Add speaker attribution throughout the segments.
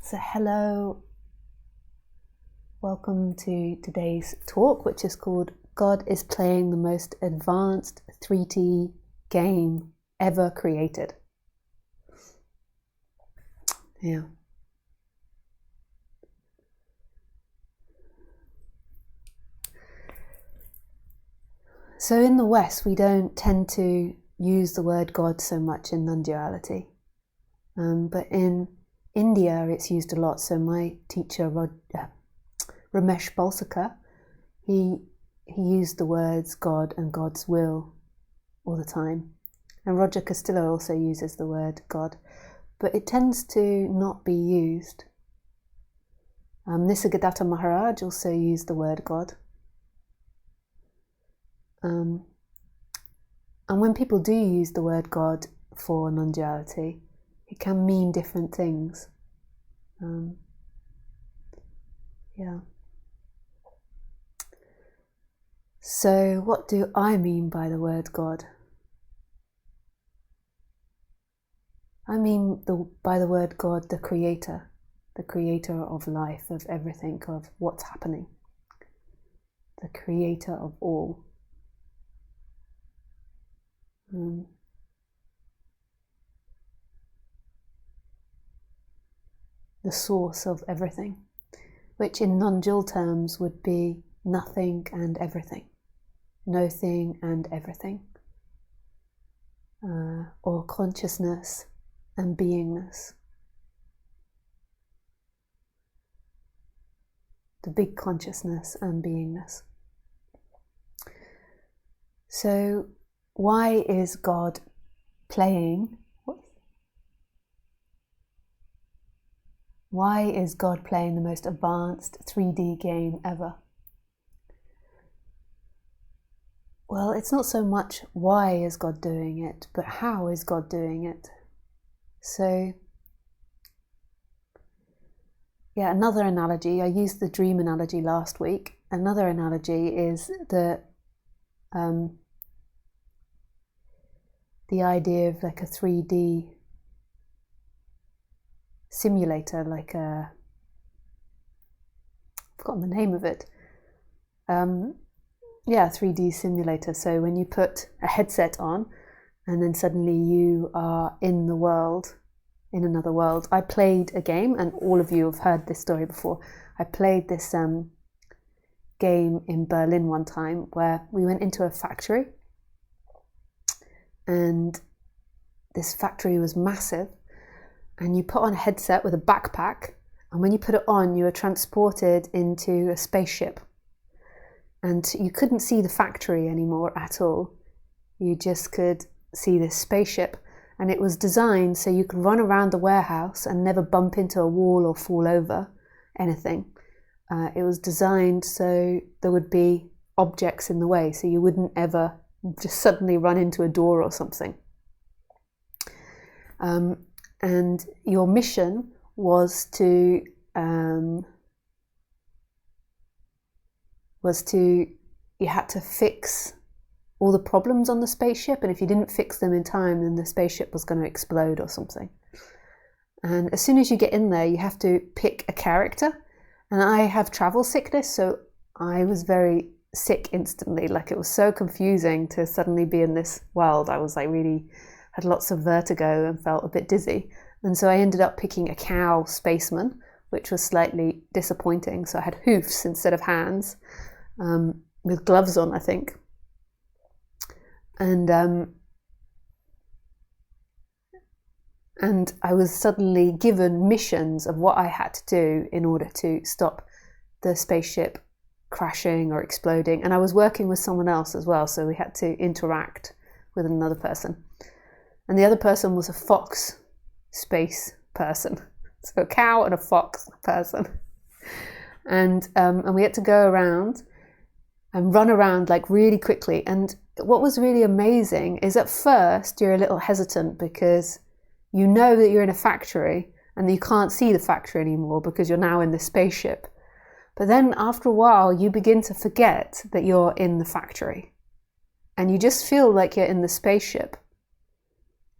Speaker 1: So hello, welcome to today's talk, which is called God is playing the most advanced 3D game ever created. Yeah. So in the West, we don't tend to use the word God so much in non-duality. But in India, it's used a lot. So my teacher, Ramesh Balsakar, he used the words God and God's will all the time. And Roger Castillo also uses the word God, but it tends to not be used. Nisargadatta Maharaj also used the word God. And when people do use the word God for non-duality, it can mean different things. Yeah. So what do I mean by the word God? I mean by the word God, the creator of life, of everything, of what's happening, the creator of all. The source of everything, which in non-dual terms would be nothing and everything, no thing and everything, or consciousness and beingness. The big consciousness and beingness. So why is God playing? Why is God playing the most advanced 3D game ever? Well, it's not so much why is God doing it, but how is God doing it? So, yeah, another analogy, I used the dream analogy last week. Another analogy is the idea of like a 3D simulator, like I've forgotten the name of it. 3D simulator. So when you put a headset on and then suddenly you are in the world, in another world. I played a game, and all of you have heard this story before. I played this game in Berlin one time where we went into a factory, and this factory was massive, and you put on a headset with a backpack, and when you put it on, you were transported into a spaceship, and you couldn't see the factory anymore at all. You just could see this spaceship, and it was designed so you could run around the warehouse and never bump into a wall or fall over anything. It was designed so there would be objects in the way, so you wouldn't ever just suddenly run into a door or something. And your mission was to you had to fix all the problems on the spaceship, and if you didn't fix them in time, then the spaceship was going to explode or something. And as soon as you get in there, you have to pick a character. And I have travel sickness, so I was very sick instantly. Like, it was so confusing to suddenly be in this world. I was like really had lots of vertigo and felt a bit dizzy. And so I ended up picking a cow spaceman, which was slightly disappointing. So I had hoofs instead of hands, with gloves on, I think. And I was suddenly given missions of what I had to do in order to stop the spaceship crashing or exploding. And I was working with someone else as well, so we had to interact with another person. And the other person was a fox space person. So a cow and a fox person. And we had to go around and run around like really quickly. And what was really amazing is at first you're a little hesitant because you know that you're in a factory and you can't see the factory anymore because you're now in the spaceship. But then after a while you begin to forget that you're in the factory and you just feel like you're in the spaceship.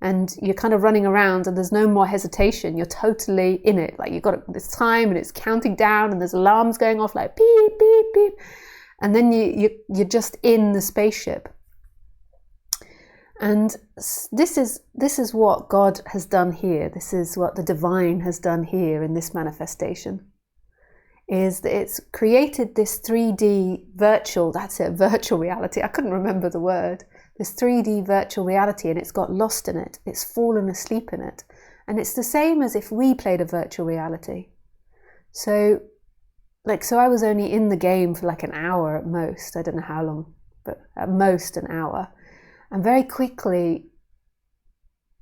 Speaker 1: and you're kind of running around and there's no more hesitation. You're totally in it. Like you've got this time and it's counting down and there's alarms going off like beep, beep, beep. And then you're just in the spaceship. And this is what God has done here. This is what the divine has done here in this manifestation. Is that it's created this 3D virtual reality. I couldn't remember the word. This 3D virtual reality, and it's got lost in it. It's fallen asleep in it. And it's the same as if we played a virtual reality. So I was only in the game for like an hour at most. I don't know how long, but at most an hour. And very quickly,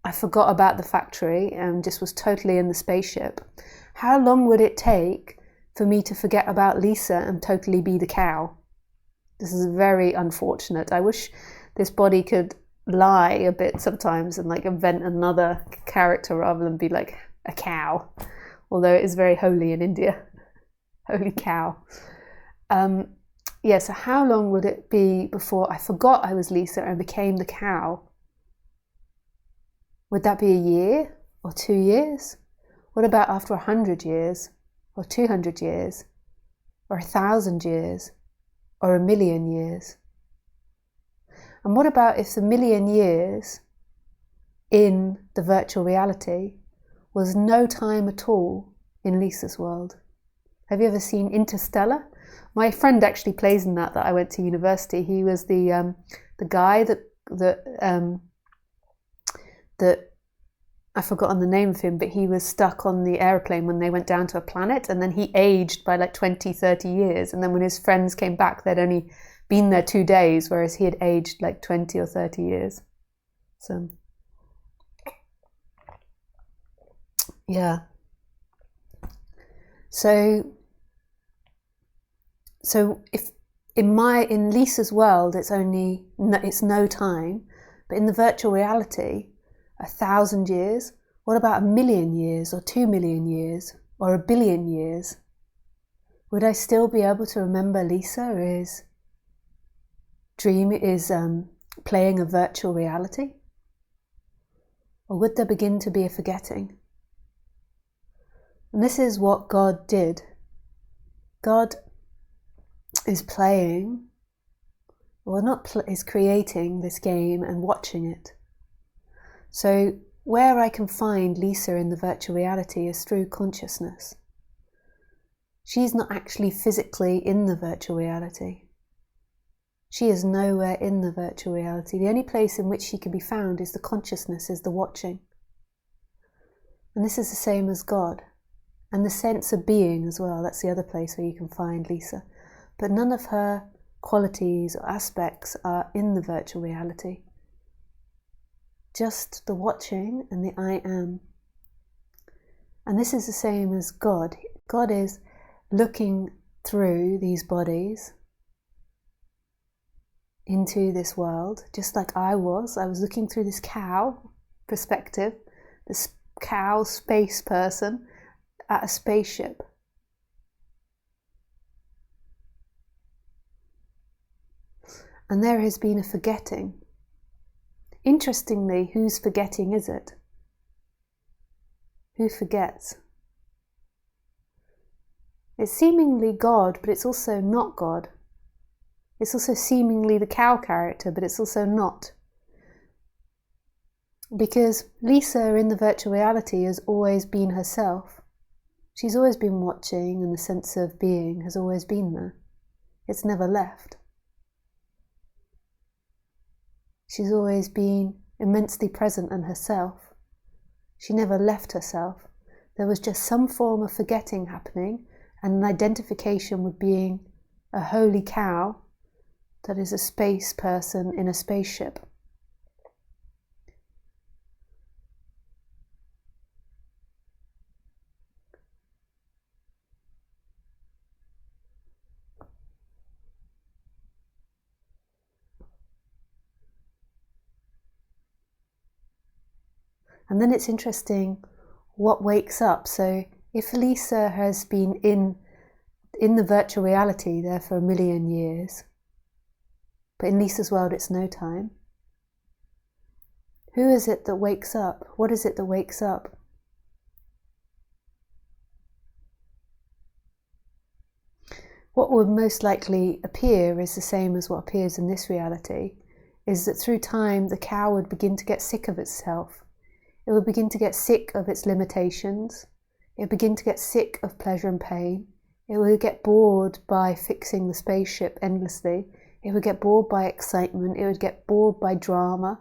Speaker 1: I forgot about the factory and just was totally in the spaceship. How long would it take for me to forget about Lisa and totally be the cow? This is very unfortunate. I wish this body could lie a bit sometimes and like invent another character rather than be like a cow. Although it is very holy in India. Holy cow. So how long would it be before I forgot I was Lisa and became the cow? Would that be a year or 2 years? What about after 100 years or 200 years or 1,000 years or 1,000,000 years? And what about if the 1,000,000 years in the virtual reality was no time at all in Lisa's world? Have you ever seen Interstellar? My friend actually plays in that I went to university. He was the guy that I've forgotten the name of him, but he was stuck on the airplane when they went down to a planet, and then he aged by like 20, 30 years. And then when his friends came back, they'd only been there 2 days, whereas he had aged like 20 or 30 years. So, yeah. So if in Lisa's world it's no time, but in the virtual reality, 1,000 years. What about 1,000,000 years or 2,000,000 years or 1,000,000,000 years? Would I still be able to remember Lisa is playing a virtual reality? Or would there begin to be a forgetting? And this is what God did. God is playing, is creating this game and watching it. So where I can find Lisa in the virtual reality is through consciousness. She's not actually physically in the virtual reality. She is nowhere in the virtual reality. The only place in which she can be found is the consciousness, is the watching. And this is the same as God. And the sense of being as well. That's the other place where you can find Lisa. But none of her qualities or aspects are in the virtual reality. Just the watching and the I am. And this is the same as God. God is looking through these bodies into this world, just like I was. I was looking through this cow perspective, this cow space person at a spaceship. And there has been a forgetting. Interestingly, whose forgetting is it? Who forgets? It's seemingly God, but it's also not God. It's also seemingly the cow character, but it's also not. Because Lisa in the virtual reality has always been herself. She's always been watching, and the sense of being has always been there. It's never left. She's always been immensely present in herself. She never left herself. There was just some form of forgetting happening and an identification with being a holy cow that is a space person in a spaceship. And then it's interesting what wakes up. So if Lisa has been in the virtual reality there for 1,000,000 years, but in Lisa's world it's no time, Who is it that wakes up? What is it that wakes up? What would most likely appear is the same as what appears in this reality, is that through time the cow would begin to get sick of itself. It would begin to get sick of its limitations. It would begin to get sick of pleasure and pain. It would get bored by fixing the spaceship endlessly. It would get bored by excitement. It would get bored by drama.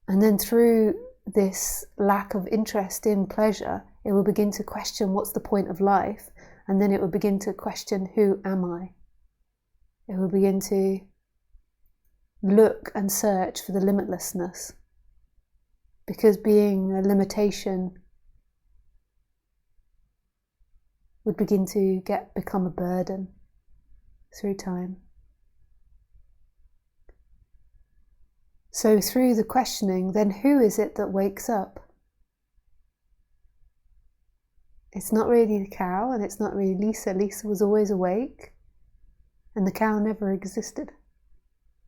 Speaker 1: And then through this lack of interest in pleasure, it will begin to question what's the point of life. And then it will begin to question, who am I? It will begin to look and search for the limitlessness. Because being a limitation would begin to become a burden through time. So through the questioning, then who is it that wakes up? It's not really the cow, and it's not really Lisa. Lisa was always awake, and the cow never existed.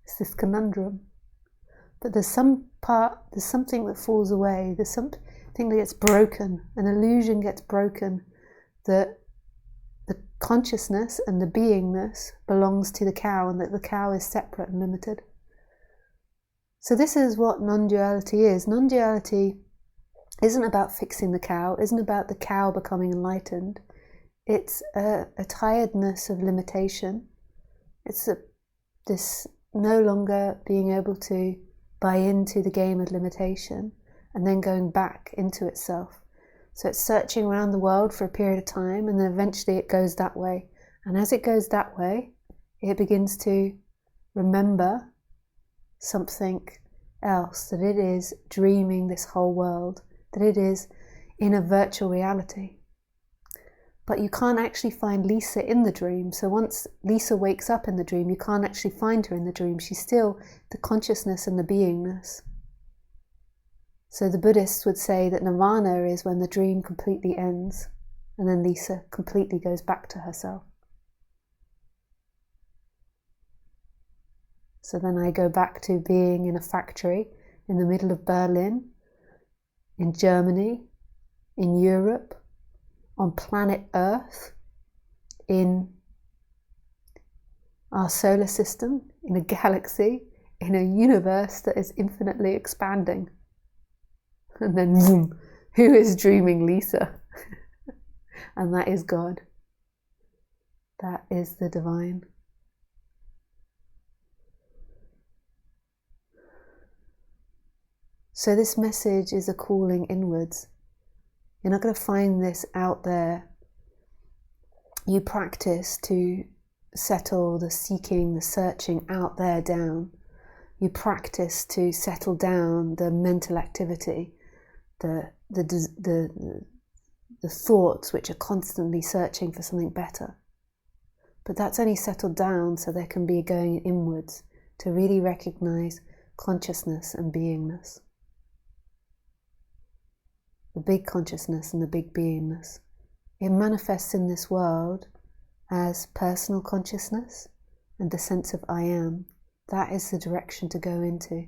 Speaker 1: It's this conundrum. But there's something that falls away, there's something that gets broken, an illusion gets broken, that the consciousness and the beingness belongs to the cow, and that the cow is separate and limited. So this is what non-duality is. Non-duality isn't about fixing the cow, isn't about the cow becoming enlightened. It's a tiredness of limitation. It's this no longer being able to buy into the game of limitation and then going back into itself. So it's searching around the world for a period of time, and then eventually it goes that way. And as it goes that way, it begins to remember something else, that it is dreaming this whole world, that it is in a virtual reality. But you can't actually find Lisa in the dream. So once Lisa wakes up in the dream, you can't actually find her in the dream. She's still the consciousness and the beingness. So the Buddhists would say that nirvana is when the dream completely ends, and then Lisa completely goes back to herself. So then I go back to being in a factory in the middle of Berlin, in Germany, in Europe, on planet Earth, in our solar system, in a galaxy, in a universe that is infinitely expanding. And then, boom, who is dreaming Lisa? And that is God. That is the divine. So this message is a calling inwards. You're not going to find this out there. You practice to settle the seeking, the searching out there down. You practice to settle down the mental activity, the thoughts which are constantly searching for something better. But that's only settled down so there can be going inwards to really recognize consciousness and beingness. The big consciousness and the big beingness. It manifests in this world as personal consciousness and the sense of I am. That is the direction to go into.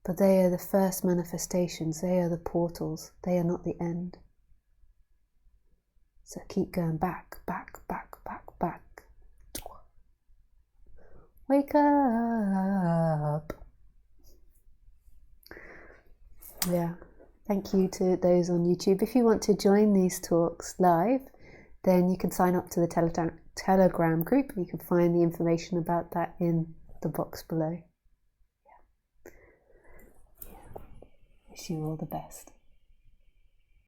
Speaker 1: But they are the first manifestations, they are the portals, they are not the end. So keep going back, back, back, back, back. Wake up! Yeah. Thank you to those on YouTube. If you want to join these talks live, then you can sign up to the Telegram group. You can find the information about that in the box below. Yeah. Wish you all the best.